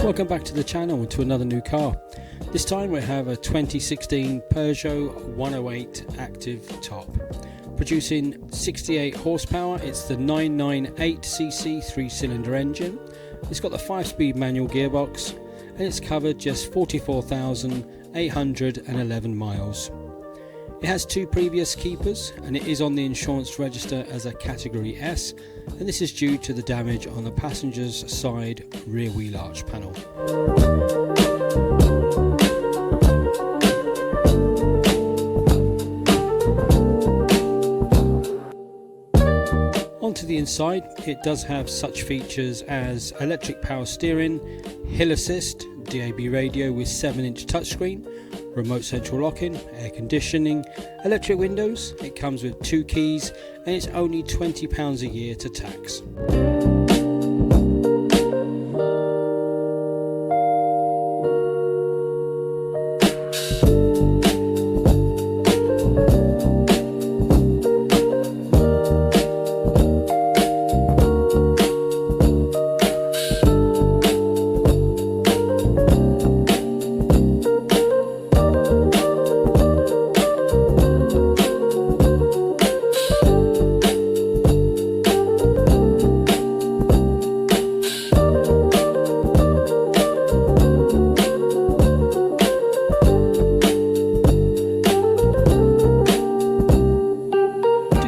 Welcome back to the channel and to another new car. This time we have a 2016 Peugeot 108 Active Top. Producing 68 horsepower, it's the 998cc 3-cylinder engine. It's got the 5-speed manual gearbox and it's covered just 44,811 miles. It has 2 previous keepers and it is on the insurance register as a Category S, and this is due to the damage on the passenger's side rear wheel arch panel. Onto the inside, it does have such features as electric power steering, hill assist, DAB radio with 7-inch touchscreen, remote central locking, air conditioning, electric windows. It comes with 2 keys and it's only £20 a year to tax.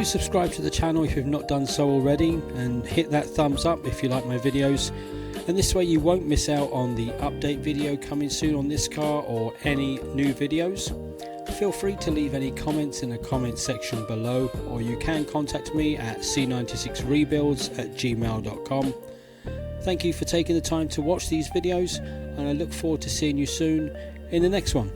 Subscribe to the channel if you've not done so already, and hit that thumbs up if you like my videos, and this way you won't miss out on the update video coming soon on this car or any new videos. Feel free to leave any comments in the comment section below, or you can contact me at c96rebuilds@gmail.com. Thank you for taking the time to watch these videos, and I look forward to seeing you soon in the next one.